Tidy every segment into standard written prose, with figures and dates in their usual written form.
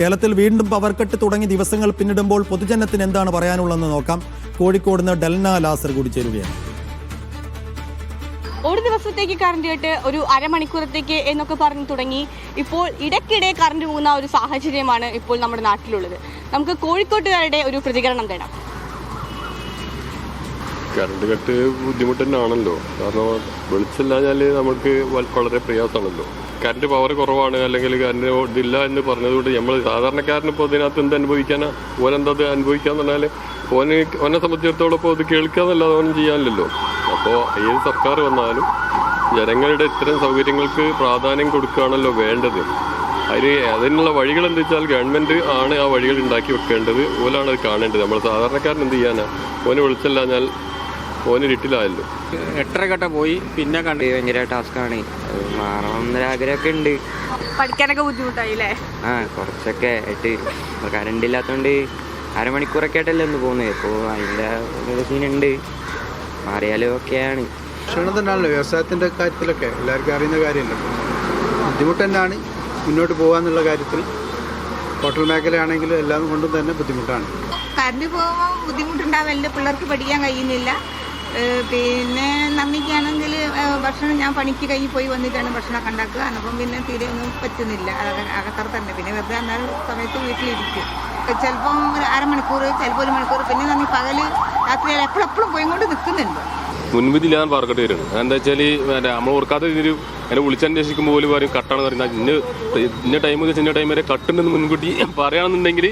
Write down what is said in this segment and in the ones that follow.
കേരളത്തിൽ വീണ്ടും power cut തുടങ്ങി ദിവസങ്ങൾ പിന്നിടുമ്പോൾ പൊതുജനത്തിന് എന്താണ് പറയാനുള്ളതെന്ന് നോക്കാം. കോഴിക്കോട് നിന്ന് ഡെൽന ലാസർ കൂടി ചേരുകയാണ്. ഒരു ദിവസത്തേക്ക് കറണ്ട് കട്ട്, ഒരു അരമണിക്കൂറത്തേക്ക് എന്നൊക്കെ പറഞ്ഞു തുടങ്ങി. ഇപ്പോൾ ഇടയ്ക്കിടെ കറണ്ട് പോകുന്ന ഒരു സാഹചര്യമാണ് ഇപ്പോൾ നമ്മുടെ നാട്ടിലുള്ളത്. നമുക്ക് കോഴിക്കോട്ടുകാരുടെ ഒരു പ്രതികരണം തേടാം. കറണ്ട് കട്ട് ബുദ്ധിമുട്ട് തന്നെയാണല്ലോ. കാരണം വെളിച്ചില്ലാഞ്ഞാൽ നമുക്ക് വളരെ പ്രയാസമാണല്ലോ. കറണ്ട് പവർ കുറവാണ്, അല്ലെങ്കിൽ കറണ്ട് ഇതില്ല എന്ന് പറഞ്ഞതുകൊണ്ട് നമ്മൾ സാധാരണക്കാരന് ഇപ്പോൾ ഇതിനകത്ത് എന്ത് അനുഭവിക്കാനാ? ഓനെന്താ അനുഭവിക്കാന്ന് പറഞ്ഞാൽ ഓനെ സംബന്ധിച്ചിടത്തോളം ഇപ്പോൾ ഇത് കേൾക്കാന്നല്ലാതെ ഓനും ചെയ്യാനില്ലല്ലോ. അപ്പോൾ ഏത് സർക്കാർ വന്നാലും ജനങ്ങളുടെ ഇത്തരം സൗകര്യങ്ങൾക്ക് പ്രാധാന്യം കൊടുക്കുകയാണല്ലോ വേണ്ടത്. അതിനുള്ള വഴികൾ എന്താ വെച്ചാൽ ഗവൺമെൻറ് ആണ് ആ വഴികൾ ഉണ്ടാക്കി വെക്കേണ്ടത്. ഓലാണ് അത് കാണേണ്ടത്. നമ്മൾ സാധാരണക്കാരൻ എന്ത് ചെയ്യാനാ? ഓന് വെളിച്ചമില്ലാഞ്ഞാൽ ഓന് ഇരുട്ടിലായല്ലോ. 8:30 പോയി പിന്നെ കണ്ട് ഭയങ്കര ടാസ്ക്കാണ്. മാറണം എന്നൊരാഗ്രഹമൊക്കെ ഉണ്ട്. പഠിക്കാനൊക്കെ ബുദ്ധിമുട്ടായി അല്ലേ? കുറച്ചൊക്കെ ആയിട്ട് കറണ്ട് ഇല്ലാത്തതുകൊണ്ട് അരമണിക്കൂറൊക്കെ ആയിട്ടല്ലേ ഒന്ന് പോകുന്നത്. അപ്പോൾ അതിൻ്റെ ഒരു സീനുണ്ട്. മാറിയാലും ഒക്കെയാണ്. ക്ഷണം തന്നെയാണല്ലോ വ്യവസായത്തിൻ്റെ കാര്യത്തിലൊക്കെ എല്ലാവർക്കും അറിയുന്ന കാര്യമല്ലോ. ബുദ്ധിമുട്ട് തന്നെയാണ് മുന്നോട്ട് പോകാന്നുള്ള കാര്യത്തിൽ. ഹോട്ടൽ മേഖലയാണെങ്കിലും എല്ലാം കൊണ്ടും തന്നെ ബുദ്ധിമുട്ടാണ്. കറണ്ട് പോകുമ്പോൾ ബുദ്ധിമുട്ടുണ്ടാവലുണ്ട്. പിള്ളേർക്ക് പഠിക്കാൻ കഴിയുന്നില്ല. പിന്നെ നമ്മയ്ക്കാണെങ്കിൽ ഭക്ഷണം ഞാൻ പണിക്ക് കഴിഞ്ഞ് പോയി വന്നിട്ടാണ് ഭക്ഷണമൊക്കെ ഉണ്ടാക്കുക. അപ്പം പിന്നെ തീരെ ഒന്നും പറ്റുന്നില്ല. അകത്തറ തന്നെ പിന്നെ വെറുതെ അന്നേരം സമയത്ത് വീട്ടിലിരിക്കും. ചിലപ്പം ഒരു അരമണിക്കൂർ, ചിലപ്പോൾ 1 മണിക്കൂർ. പിന്നെ നമ്മി പകൽ രാത്രിയിൽ എപ്പോഴും പോയി കൊണ്ട് നിൽക്കുന്നുണ്ട്. മുൻവിധി ഞാൻ പാർക്കട്ട് വരുന്നത് എന്താ വെച്ചാൽ നമ്മൾ ഓർക്കാത്ത ഇതിൽ എന്നെ വിളിച്ചന്വേഷിക്കുമ്പോൾ പോലും പറയും കട്ടാണെന്ന് പറയുന്നത്. ഇന്ന ടൈം വെച്ച് ഇന്ന ടൈം വരെ കട്ടുണ്ടെന്ന് മുൻകൂട്ടി പറയുകയാണെന്നുണ്ടെങ്കിൽ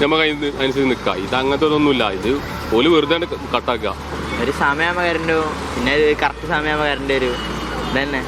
നമ്മൾ അനുസരിച്ച് നിൽക്കുക. ഇത് അങ്ങനത്തെ ഒന്നുമില്ല. ഇത് ഓല് വെറുതെ കട്ടാക്കുക. ഒരു സമയമാകുമ്പോൾ കരണ്ട്, പിന്നെ കറക്റ്റ് സമയമാകുമ്പോൾ കരണ്ട് വരും. ഇതന്നെ.